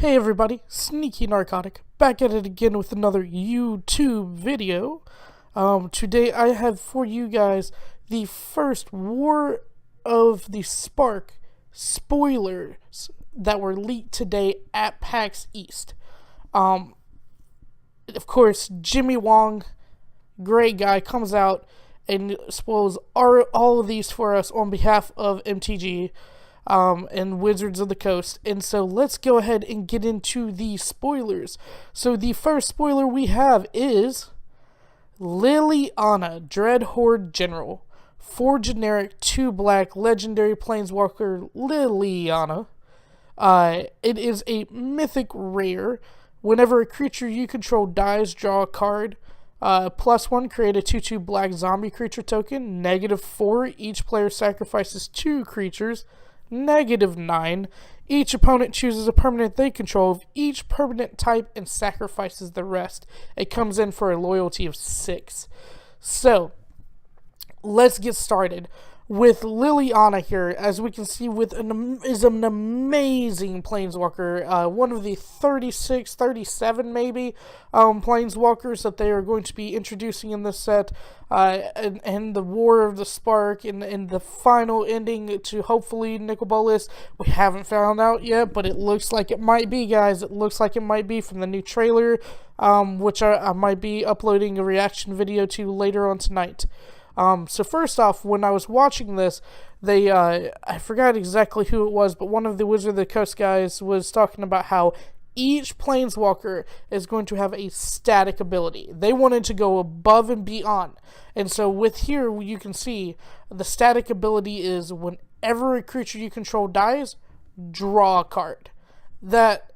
Hey everybody, Sneaky Narcotic, back at it again with another YouTube video. Today I have for you guys the first War of the Spark spoilers that were leaked today at PAX East. Of course, Jimmy Wong, great guy, comes out and spoils all of these for us on behalf of MTG. And Wizards of the Coast. And so let's go ahead and get into the spoilers. So the first spoiler we have is Liliana, Dreadhorde General. 4 generic, 2 black, legendary planeswalker Liliana. It is a mythic rare. Whenever a creature you control dies, draw a card. +1, create a 2/2 black zombie creature token. -4, each player sacrifices 2 creatures. -9, each opponent chooses a permanent they control of each permanent type and sacrifices the rest. It comes in for a loyalty of 6. So, let's get started with Liliana here. As we can see, is an amazing planeswalker. One of the 36, 37 maybe planeswalkers that they are going to be introducing in this set. And the War of the Spark and the final ending to hopefully Nicol Bolas. We haven't found out yet, but it looks like it might be, guys. It looks like it might be from the new trailer, which I might be uploading a reaction video to later on tonight. So first off, when I was watching this, I forgot exactly who it was, but one of the Wizard of the Coast guys was talking about how each planeswalker is going to have a static ability. They wanted to go above and beyond. And so with here, you can see the static ability is whenever a creature you control dies, draw a card. That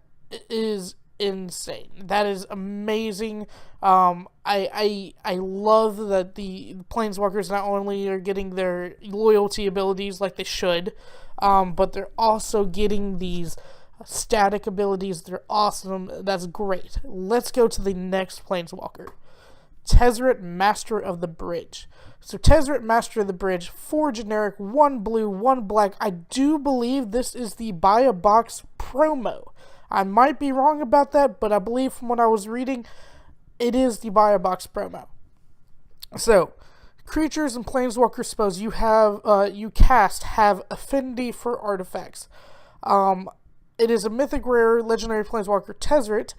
is insane. That is amazing. I love that the planeswalkers not only are getting their loyalty abilities like they should, but they're also getting these static abilities. They're awesome. That's great. Let's go to the next planeswalker. Tezzeret, Master of the Bridge. So Tezzeret, Master of the Bridge, 4 generic, 1 blue, 1 black. I do believe this is the buy a box promo. I might be wrong about that, but I believe from what I was reading, it is the buy a box promo. So, creatures and planeswalker spells you cast have affinity for artifacts. It is a mythic rare legendary planeswalker Tezzeret.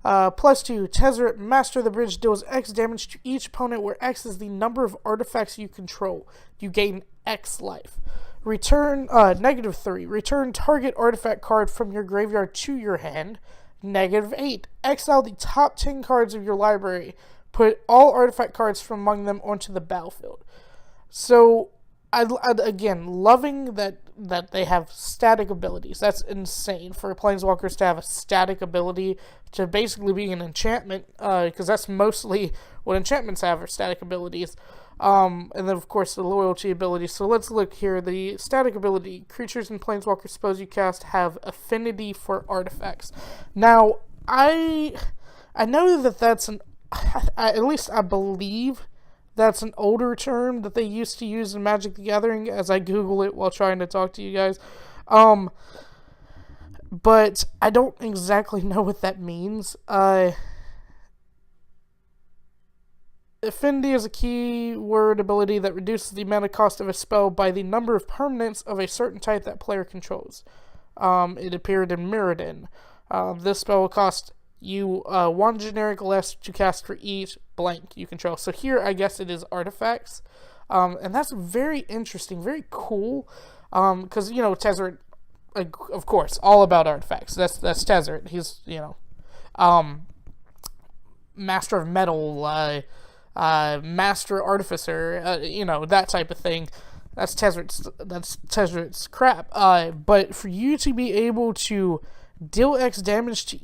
+2, Tezzeret, Master of the Bridge, deals X damage to each opponent, where X is the number of artifacts you control. You gain X life. Return, -3, return target artifact card from your graveyard to your hand. -8, exile the top 10 cards of your library. Put all artifact cards from among them onto the battlefield. So, again, loving that they have static abilities. That's insane for planeswalkers to have a static ability to basically be an enchantment, because that's mostly what enchantments have, are static abilities. And then, of course, the loyalty ability. So let's look here. The static ability, creatures and planeswalker spells you cast have affinity for artifacts. Now, I know that that's at least I believe that's an older term that they used to use in Magic the Gathering, as I Google it while trying to talk to you guys. But I don't exactly know what that means. Affinity is a keyword ability that reduces the mana cost of a spell by the number of permanents of a certain type that player controls. It appeared in Mirrodin. This spell will cost you 1 generic less to cast for each blank you control. So here, I guess it is artifacts. And that's very interesting, very cool. Because, Tezzeret, of course, all about artifacts. That's Tezzeret. He's, Master of Metal, Master Artificer, that type of thing. That's Tezzeret's crap. But for you to be able to deal X damage to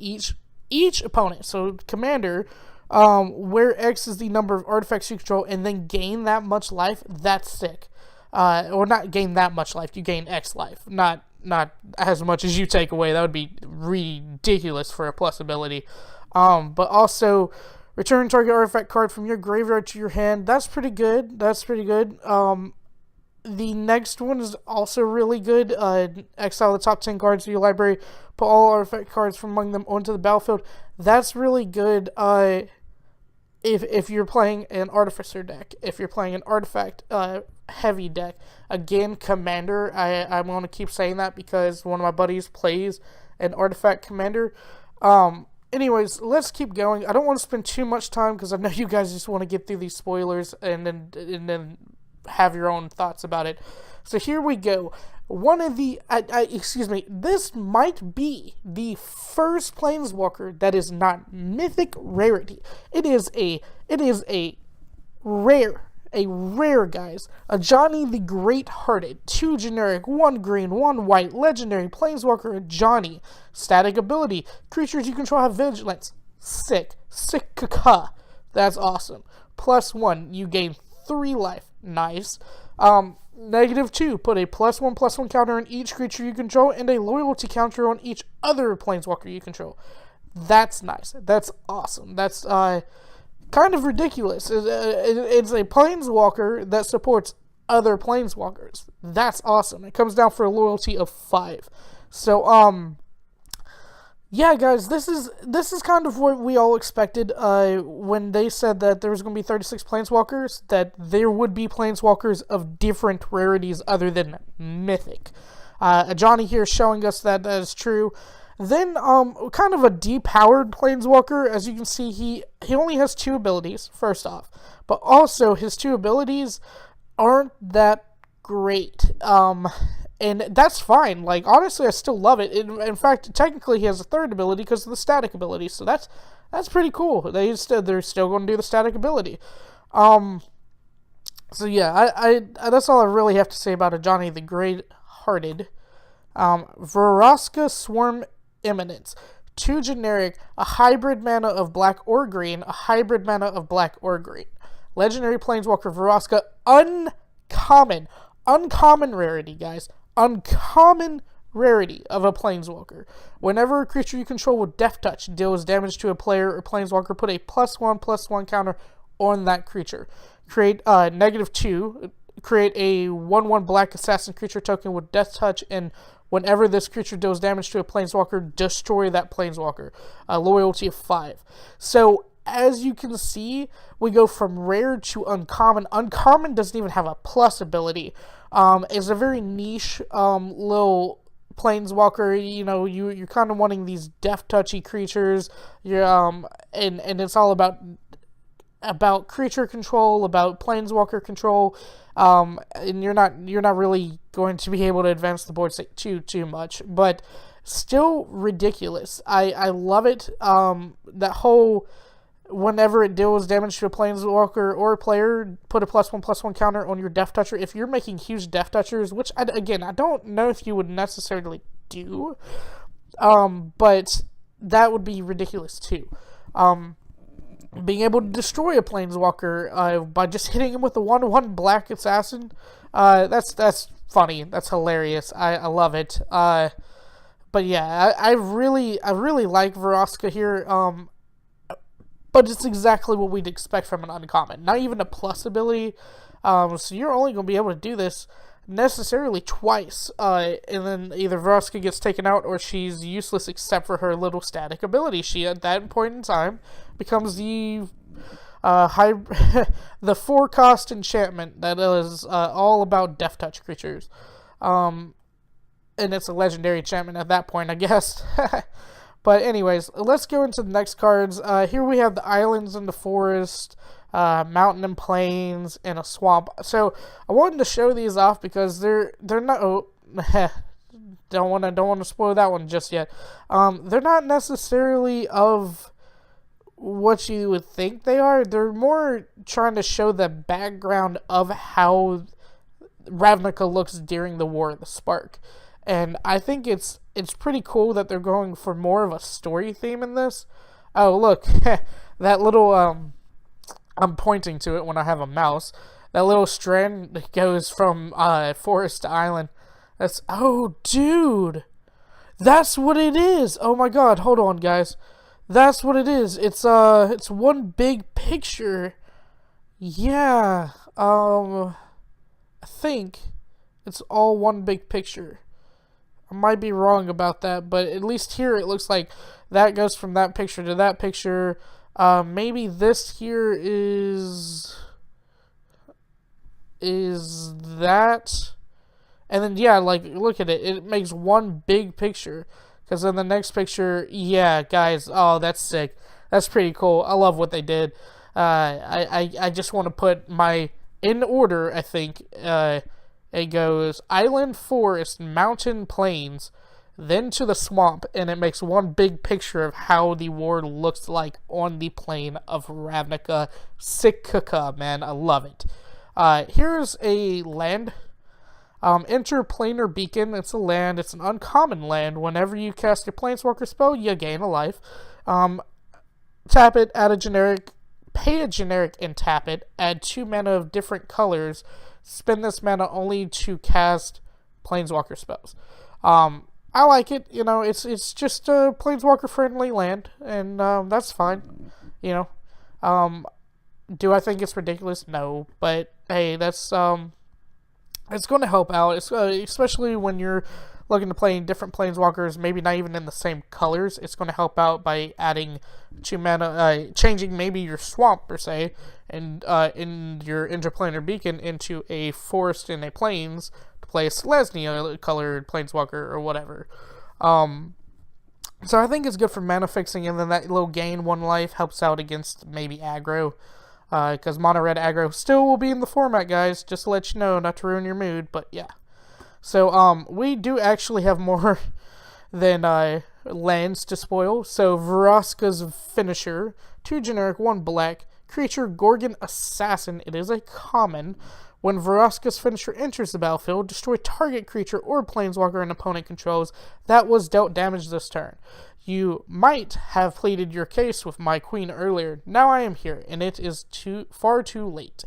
each opponent, so commander, where X is the number of artifacts you control, and then gain that much life, that's sick. Or not gain that much life, you gain X life, not as much as you take away. That would be ridiculous for a plus ability. But also, return target artifact card from your graveyard to your hand. That's pretty good. The next one is also really good. Exile the top 10 cards of your library. Put all artifact cards from among them onto the battlefield. That's really good if you're playing an Artificer deck. If you're playing an artifact heavy deck. Again, Commander. I'm going to keep saying that because one of my buddies plays an artifact Commander. Anyways, let's keep going. I don't want to spend too much time because I know you guys just want to get through these spoilers and then have your own thoughts about it. So here we go. One of the, this might be the first Planeswalker that is not mythic rarity. It is a rare, guys. Ajani the Greathearted, 2 generic, 1 green, 1 white, legendary Planeswalker Ajani. Static ability, creatures you control have vigilance. Sick caca. That's awesome. +1, you gain 3 life. Nice. -2, put a +1/+1 counter on each creature you control and a loyalty counter on each other Planeswalker you control. That's nice. That's awesome. That's kind of ridiculous. It's a Planeswalker that supports other Planeswalkers. That's awesome. It comes down for a loyalty of 5. So, yeah, guys, this is kind of what we all expected when they said that there was going to be 36 Planeswalkers, that there would be Planeswalkers of different rarities other than Mythic. Ajani here showing us that is true. Then, kind of a depowered Planeswalker. As you can see, he only has 2 abilities, first off. But also, his 2 abilities aren't that great. And that's fine. Like, honestly, I still love it. In fact, technically, he has a 3rd ability because of the static ability. So that's pretty cool. They're still going to do the static ability. So yeah, I that's all I really have to say about Ajani the Greathearted. Vraska Swarm Eminence. 2 generic, a hybrid mana of black or green, a hybrid mana of black or green. Legendary Planeswalker Vraska, uncommon rarity, guys. Uncommon rarity of a Planeswalker. Whenever a creature you control with Death Touch deals damage to a player or Planeswalker, put a +1/+1 counter on that creature. Create -2. Create a 1/1 black assassin creature token with Death Touch, and whenever this creature deals damage to a Planeswalker, destroy that Planeswalker. Loyalty of 5. So, as you can see, we go from rare to uncommon. Uncommon doesn't even have a plus ability. It's a very niche little Planeswalker. You know, you're kind of wanting these death touchy creatures. And it's all about creature control, about Planeswalker control. And you're not really going to be able to advance the board state too much, but still ridiculous. I love it. That whole, whenever it deals damage to a Planeswalker or a player, put a +1/+1 counter on your Death Toucher. If you're making huge Death Touchers, which, I don't know if you would necessarily do, but that would be ridiculous too. Being able to destroy a Planeswalker by just hitting him with a 1/1 black assassin, that's funny. That's hilarious. I love it. But yeah, I really like Vraska here. But it's exactly what we'd expect from an uncommon. Not even a plus ability. So you're only going to be able to do this necessarily twice. And then either Vraska gets taken out or she's useless except for her little static ability. She, at that point in time, becomes the the 4-cost enchantment that is all about Death Touch creatures. And it's a legendary enchantment at that point, I guess. But anyways, let's go into the next cards. Here we have the islands and the forest, mountain and plains, and a swamp. So I wanted to show these off because they're not. Oh, don't want to spoil that one just yet. They're not necessarily of what you would think they are. They're more trying to show the background of how Ravnica looks during the War of the Spark. And I think it's pretty cool that they're going for more of a story theme in this. Oh, look, that little, I'm pointing to it when I have a mouse. That little strand that goes from forest to island. Oh, dude, that's what it is. Oh my God, hold on, guys. That's what it is. It's one big picture. Yeah, I think It's all one big picture. I might be wrong about that, but at least here it looks like that goes from that picture to that picture. Maybe this here is that. And then, yeah, like, look at it. It makes one big picture. Because in the next picture, yeah, guys, oh, that's sick. That's pretty cool. I love what they did. I just want to put my, in order, I think, it goes island, forest, mountain, plains, then to the swamp, and it makes one big picture of how the war looks like on the plane of Ravnica. Sick caca, man. I love it. Here's a land. Interplaner Beacon. It's a land. It's an uncommon land. Whenever you cast a Planeswalker spell, you gain a life. Tap it, add a generic, pay a generic and tap it, add 2 mana of different colors, spend this mana only to cast Planeswalker spells. I like it, you know, it's just a Planeswalker friendly land, and that's fine, you know. Do I think it's ridiculous? No, but hey, that's it's going to help out, especially when you're looking to play different Planeswalkers, maybe not even in the same colors. It's going to help out by adding 2 mana, changing maybe your swamp, per se, and in your Interplaner Beacon into a forest and a plains to play a Selesnya-colored Planeswalker or whatever. So I think it's good for mana fixing, and then that little gain 1 life helps out against maybe aggro. Because mono red aggro still will be in the format, guys, just to let you know, not to ruin your mood, but yeah. So, we do actually have more than lands to spoil. So, Vraska's Finisher, 2 generic, 1 black, creature Gorgon Assassin. It is a common. When Vraska's Finisher enters the battlefield, destroy target creature or planeswalker an opponent controls that was dealt damage this turn. You might have pleaded your case with my queen earlier. Now I am here, and it is far too late.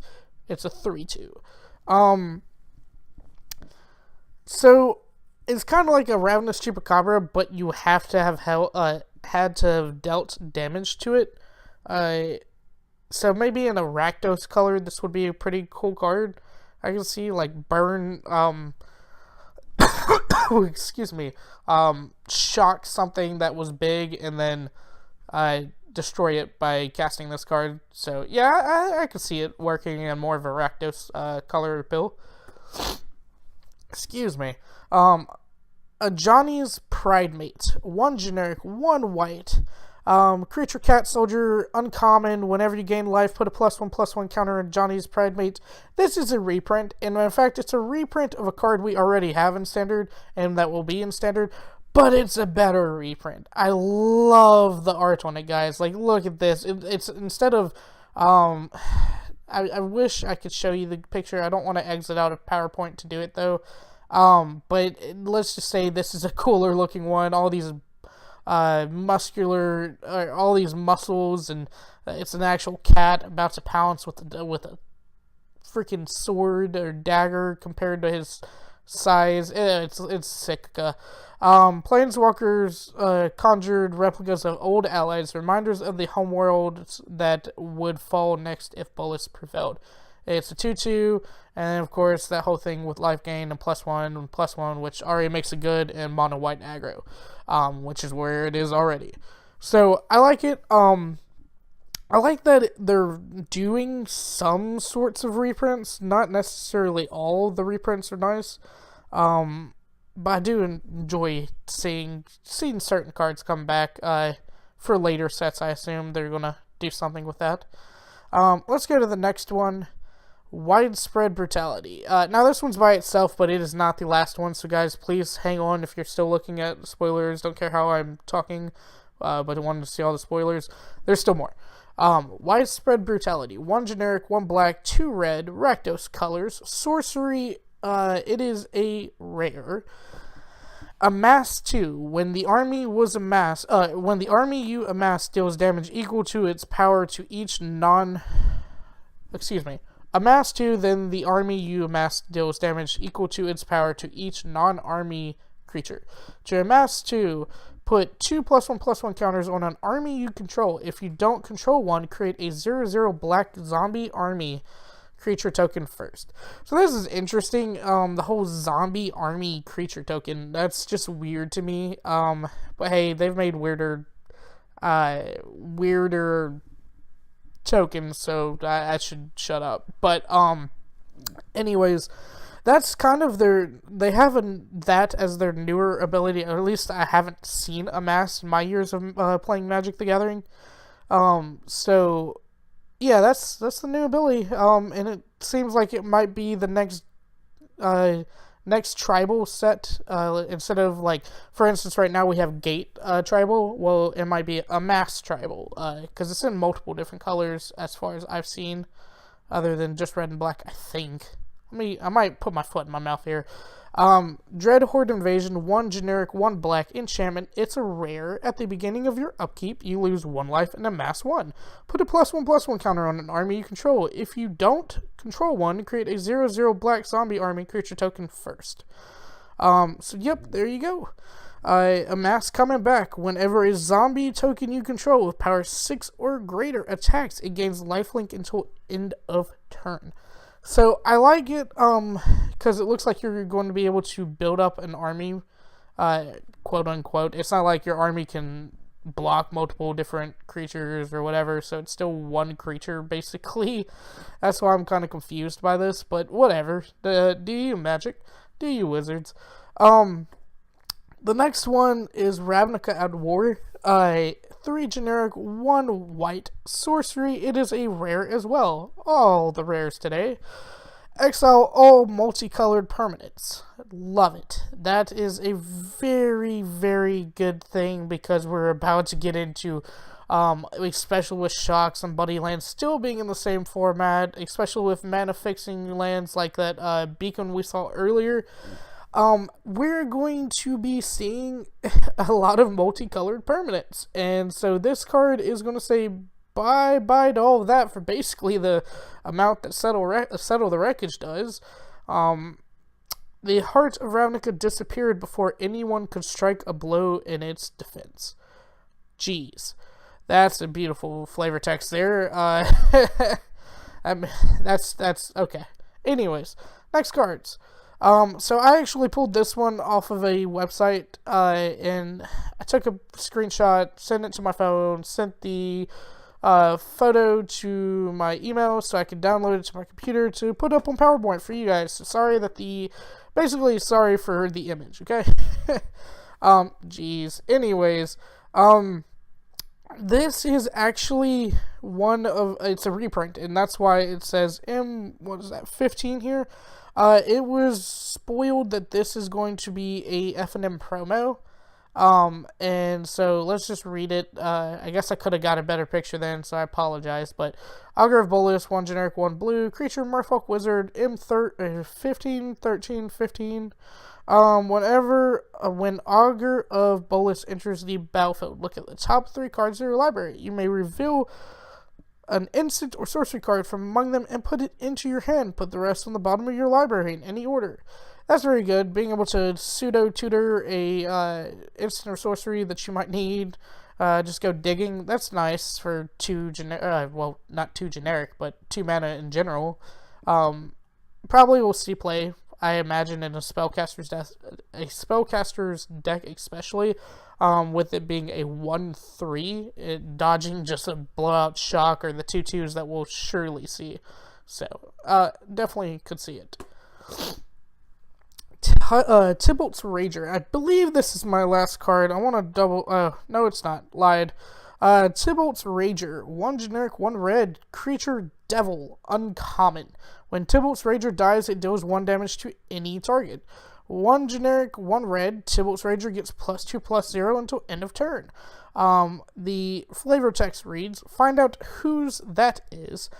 It's a 3/2. So it's kind of like a Ravenous Chupacabra, but you have to have had to have dealt damage to it. So maybe in a Rakdos color, this would be a pretty cool card. I can see like burn. Excuse me. Shock something that was big and then destroy it by casting this card. So yeah, I could see it working in more of a Rakdos color bill. Excuse me. Ajani's Pridemate. 1 generic, 1 white. Creature cat soldier, uncommon. Whenever you gain life, put a +1/+1 counter on Ajani's Pridemate. This is a reprint, and in fact, it's a reprint of a card we already have in Standard, and that will be in Standard, but it's a better reprint. I love the art on it, guys. Like, look at this. It's instead of, I wish I could show you the picture. I don't want to exit out of PowerPoint to do it, though. But let's just say this is a cooler looking one. All these muscular, all these muscles, and it's an actual cat about to pounce with a freaking sword or dagger compared to his size. It's sick. Planeswalkers conjured replicas of old allies, reminders of the homeworld that would fall next if Bolas prevailed. It's a 2/2, and of course that whole thing with life gain and +1 and +1, which already makes it good in mono white aggro, which is where it is already. So I like it. I like that they're doing some sorts of reprints. Not necessarily all the reprints are nice, but I do enjoy seeing certain cards come back for later sets. I assume they're gonna do something with that. Let's go to the next one. Widespread Brutality. Now this one's by itself, but it is not the last one, so guys, please hang on if you're still looking at spoilers. Don't care how I'm talking, but I wanted to see all the spoilers. There's still more. Widespread Brutality. 1 generic, 1 black, 2 red, Rakdos colors, sorcery. It is a rare. Amass 2. When the army you amass deals damage equal to its power to each Amass 2, then the army you amass deals damage equal to its power to each non-army creature. To amass 2, put 2 +1/+1 counters on an army you control. If you don't control one, create a 0/0 black zombie army creature token first. So this is interesting. The whole zombie army creature token, that's just weird to me. But hey, they've made weirder tokens, so I should shut up. But anyways, that's kind of they have that as their newer ability, or at least I haven't seen amassed in my years of playing Magic the Gathering. So yeah, that's the new ability. And it seems like it might be the next tribal set. Instead of, like, for instance, right now we have Gate tribal. Well, it might be a mass tribal, because it's in multiple different colors as far as I've seen, other than just red and black, I think. I might put my foot in my mouth here. Dreadhorde Invasion, 1 generic, 1 black enchantment. It's a rare. At the beginning of your upkeep, you lose 1 life and amass 1. Put a +1/+1 counter on an army you control. If you don't control one, create a 0/0 black zombie army creature token first. So yep, there you go. Amass coming back. Whenever a zombie token you control with power 6 or greater attacks, it gains lifelink until end of turn. So I like it, because it looks like you're going to be able to build up an army, quote unquote. It's not like your army can block multiple different creatures or whatever, so it's still one creature, basically. That's why I'm kind of confused by this, but whatever. Do you, Magic? Do you, Wizards? The next one is Ravnica At War. 3 generic, 1 white sorcery. It is a rare as well. All the rares today. Exile all multicolored permanents. Love it. That is a very, very good thing, because we're about to get into, especially with Shocks and Buddy Lands still being in the same format, especially with mana fixing lands like that Beacon we saw earlier. We're going to be seeing a lot of multicolored permanents, and so this card is going to say bye-bye to all of that for basically the amount that Settle the Wreckage does. The Heart of Ravnica disappeared before anyone could strike a blow in its defense. Jeez. That's a beautiful flavor text there. That's okay. Anyways, next cards. So I actually pulled this one off of a website, and I took a screenshot, sent it to my phone, sent the photo to my email so I could download it to my computer to put up on PowerPoint for you guys. So sorry for the image, okay? Geez. Anyways, this is actually it's a reprint, and that's why it says 15 here? It was spoiled that this is going to be a F&M promo, and so let's just read it. I guess I could have got a better picture then, so I apologize, but Augur of Bolas, 1 generic, 1 blue, creature, Merfolk Wizard, 15, 13, 15. When Augur of Bolas enters the battlefield, look at the top 3 cards of your library. You may reveal an instant or sorcery card from among them and put it into your hand. Put the rest on the bottom of your library in any order. That's very good. Being able to pseudo-tutor a instant or sorcery that you might need. Just go digging. That's nice for 2 generic, well, not 2 generic, but 2 mana in general. Probably will see play, I imagine, in a spellcaster's deck especially. With it being a 1/3, dodging just a blowout shock or the 2/2s that we'll surely see. So, definitely could see it. Tibalt's Rager. I believe this is my last card. I want to double... no, it's not. Lied. Tibalt's Rager. 1 generic, 1 red. Creature Devil. Uncommon. When Tibalt's Rager dies, it deals 1 damage to any target. 1 generic, 1 red. Tibalt's Rager gets +2/+0 until end of turn. The flavor text reads, find out whose that is.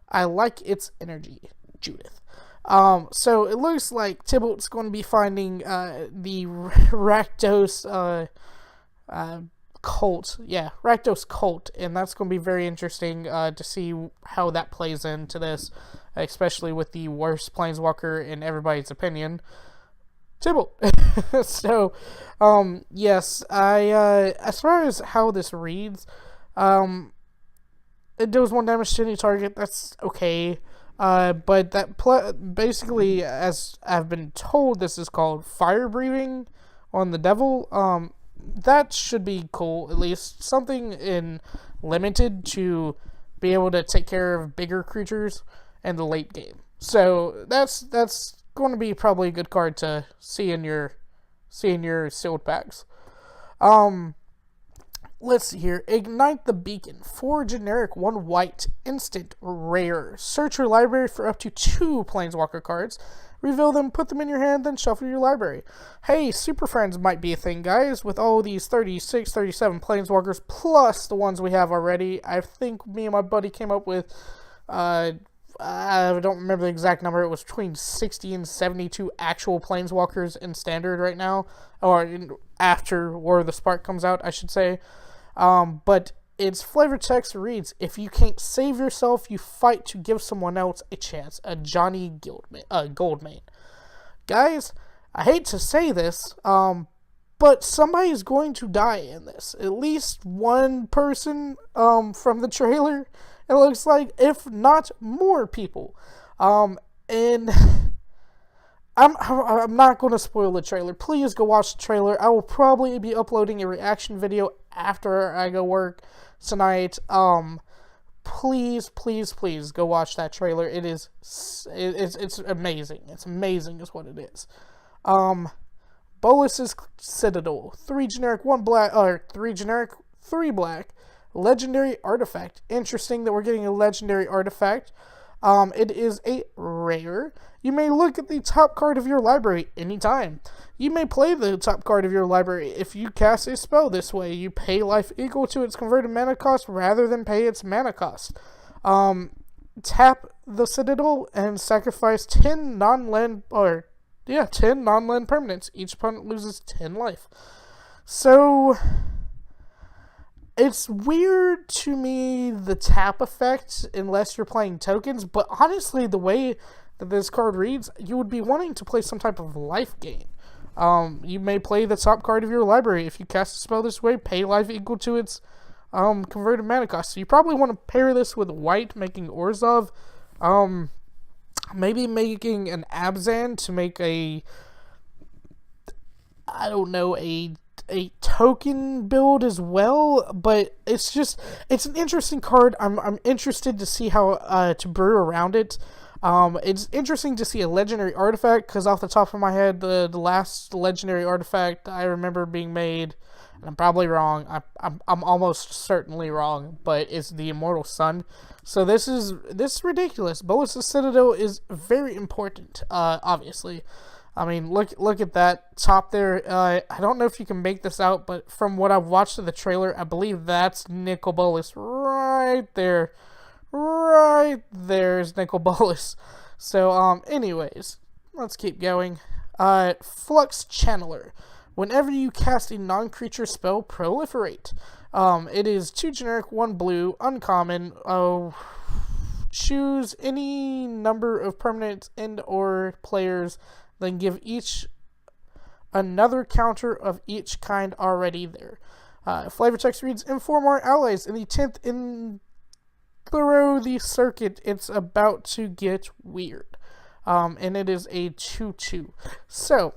I like its energy. Judith. So it looks like Tibalt's going to be finding the Rakdos cult. Yeah, Rakdos cult, and that's going to be very interesting to see how that plays into this, especially with the worst planeswalker in everybody's opinion, Tibalt. So, yes, as far as how this reads, it deals 1 damage to any target. That's okay. But that basically, as I've been told, this is called fire breathing on the devil. That should be cool, at least something in limited to be able to take care of bigger creatures in the late game. So that's going to be probably a good card to see in your sealed packs. Let's see here. Ignite the Beacon. 4 generic, 1 white, instant, rare. Search your library for up to 2 Planeswalker cards. Reveal them, put them in your hand, then shuffle your library. Hey, Super Friends might be a thing, guys. With all these 36, 37 Planeswalkers, plus the ones we have already. I think me and my buddy came up with, I don't remember the exact number. It was between 60 and 72 actual Planeswalkers in Standard right now. Or after War of the Spark comes out, I should say. But its flavor text reads, if you can't save yourself, you fight to give someone else a chance. Ajani Goldmane. Guys, I hate to say this, but somebody's going to die in this. At least one person, from the trailer, it looks like, if not more people. And I'm not going to spoil the trailer. Please go watch the trailer. I will probably be uploading a reaction video after I go work tonight. Please go watch that trailer. It's amazing. It's amazing is what it is. Bolas' Citadel. 3 generic, 1 black, or 3 generic, 3 black. Legendary artifact. Interesting that we're getting a legendary artifact. It is a rare. You may look at the top card of your library anytime. You may play the top card of your library. If you cast a spell this way, you pay life equal to its converted mana cost rather than pay its mana cost. Tap the Citadel and sacrifice 10 non-land permanents. Each opponent loses 10 life. So it's weird to me, the tap effect, unless you're playing tokens, but honestly, the way that this card reads, you would be wanting to play some type of life gain. You may play the top card of your library. If you cast a spell this way, pay life equal to its converted mana cost. So you probably want to pair this with white, making Orzhov. Maybe making an Abzan to make a token build as well, but it's an interesting card. I'm interested to see how to brew around it. It's interesting to see a legendary artifact, because off the top of my head, the last legendary artifact I remember being made, and I'm probably wrong, I'm almost certainly wrong, but it's the Immortal Sun. So this is ridiculous. Bolas' Citadel is very important, obviously. I mean, look at that top there. I don't know if you can make this out, but from what I've watched of the trailer, I believe that's Nicol Bolas right there. Right there's Nicol Bolas. So, anyways, let's keep going. Flux Channeler. Whenever you cast a non-creature spell, proliferate. It is 2 generic, 1 blue, uncommon. Choose any number of permanents and or players, then give each another counter of each kind already there. Flavor text reads, inform our allies in the 10th in through the circuit, it's about to get weird. And it is a 2/2. So,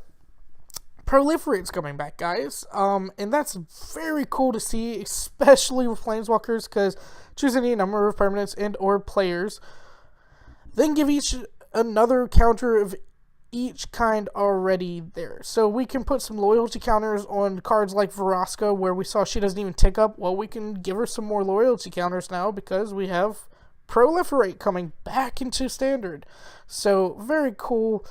Proliferate's coming back, guys. And that's very cool to see, especially with Planeswalkers, because choose any number of permanents and or players, then give each another counter of each kind already there. So we can put some loyalty counters on cards like Vraska, where we saw she doesn't even tick up. Well, we can give her some more loyalty counters now because we have Proliferate coming back into Standard. So very cool.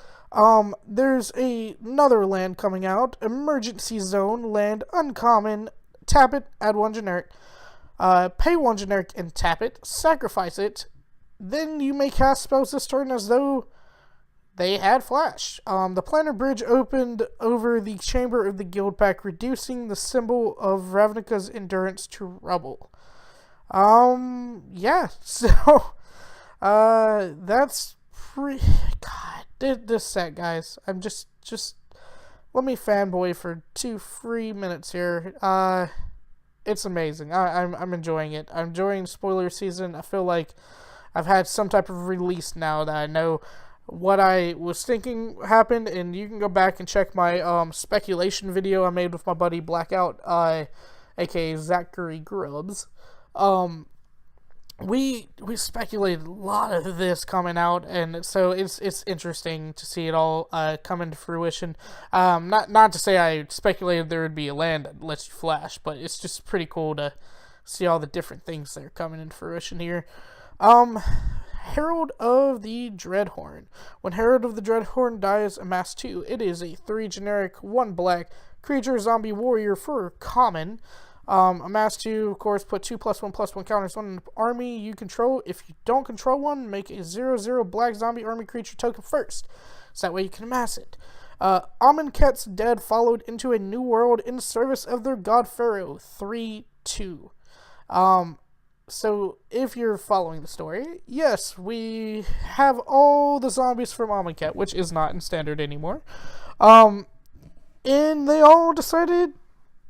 There's another land coming out, Emergence Zone, land, uncommon, tap it, add 1 generic, pay 1 generic and tap it, sacrifice it, then you may cast spells this turn as though they had flash. The Planner Bridge opened over the Chamber of the Guild Pack, reducing the symbol of Ravnica's endurance to rubble. Yeah, so, that's pretty, God, this set, guys. I'm just, let me fanboy for 2 free minutes here. It's amazing. I'm enjoying it. I'm enjoying spoiler season. I feel like I've had some type of release now that I know what I was thinking happened, and you can go back and check my speculation video I made with my buddy Blackout, aka Zachary Grubbs. We speculated a lot of this coming out, and so it's interesting to see it all come into fruition. Not to say I speculated there would be a land that lets you flash, but it's just pretty cool to see all the different things that are coming into fruition here. Herald of the Deadhorde. When Herald of the Deadhorde dies, amass 2. It is a 3 generic, 1 black creature zombie warrior for common. Amass 2, of course, put 2+1/+1 counters on an army you control. If you don't control one, make a 0/0 black zombie army creature token first. So that way you can amass it. Amonkhet's dead followed into a new world in service of their god Pharaoh. 3/2. So, if you're following the story, yes, we have all the zombies from Amonkhet, which is not in standard anymore. And they all decided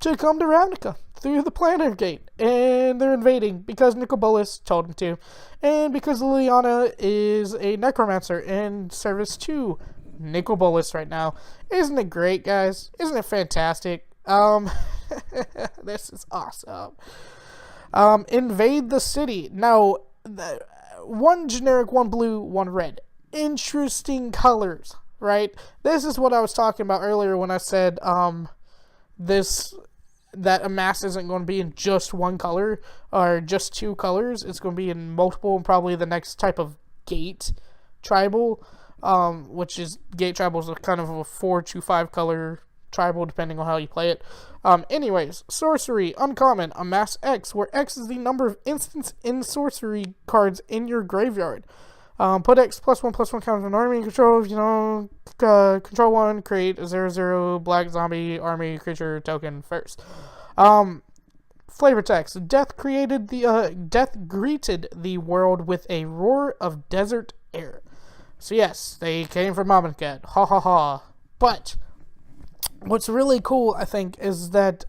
to come to Ravnica through the Planner Gate. And they're invading because Bolas told them to. And because Liliana is a necromancer in service to Bolas right now. Isn't it great, guys? Isn't it fantastic? This is awesome. Invade the City. Now, 1 generic, 1 blue, 1 red. Interesting colors, right? This is what I was talking about earlier when I said that amass isn't going to be in just 1 color or just 2 colors. It's going to be in multiple, and probably the next type of gate tribal, which is gate tribal is kind of a 4 to 5 color tribal depending on how you play it. Anyways, sorcery, uncommon, amass X, where X is the number of instants in sorcery cards in your graveyard. Put X +1/+1 counters on army control. Control 1, create a 0/0 black zombie army creature token first. Flavor text: Death greeted the world with a roar of desert air. So yes, they came from Amonkhet. Ha ha ha. But what's really cool, I think, is that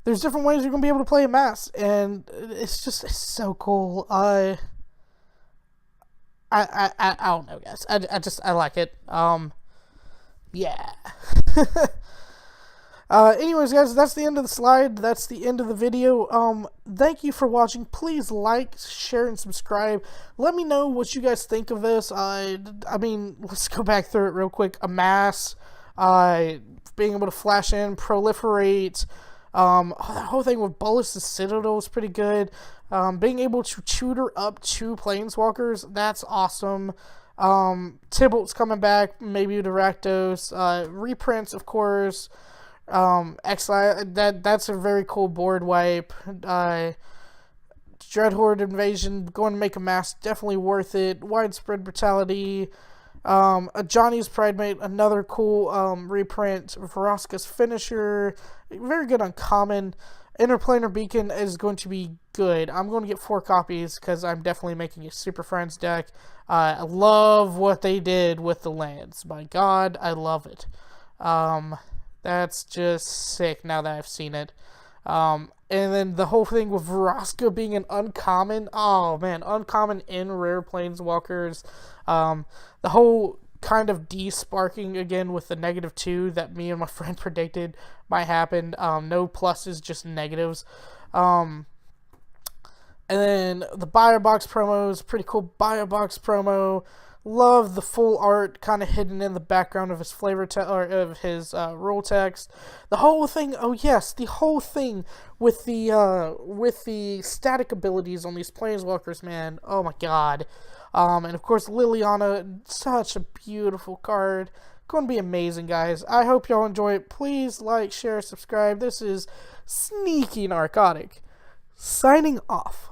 there's different ways you're going to be able to play amass, and it's so cool. I don't know, guys. I like it. Yeah. Anyways, guys, that's the end of the slide. That's the end of the video. Thank you for watching. Please like, share, and subscribe. Let me know what you guys think of this. I mean, let's go back through it real quick. Amass, being able to flash in, proliferate, the whole thing with Bolas' Citadel is pretty good. Being able to tutor up 2 planeswalkers, that's awesome. Tibalt's coming back, maybe to Rakdos. Reprints, of course. Exile, that's a very cool board wipe. Dreadhorde Invasion, going to make amass, definitely worth it. Widespread Brutality. Ajani's Pridemate, another cool reprint. Vraska's Finisher, very good uncommon. Interplaner Beacon is going to be good. I'm going to get 4 copies because I'm definitely making a Super Friends deck. I love what they did with the lands. My God, I love it. That's just sick now that I've seen it. And then the whole thing with Vraska being an uncommon. Oh, man, uncommon in rare planeswalkers. The whole kind of de-sparking again with the -2 that me and my friend predicted might happen. No pluses, just negatives. And then the Buyer Box promo is a pretty cool Buyer Box promo. Love the full art kind of hidden in the background of his rule text. The whole thing, oh yes, the whole thing with the static abilities on these planeswalkers, man. Oh my God. And of course Liliana, such a beautiful card. Going to be amazing, guys. I hope y'all enjoy it. Please like, share, subscribe. This is Sneaky Narcotic signing off.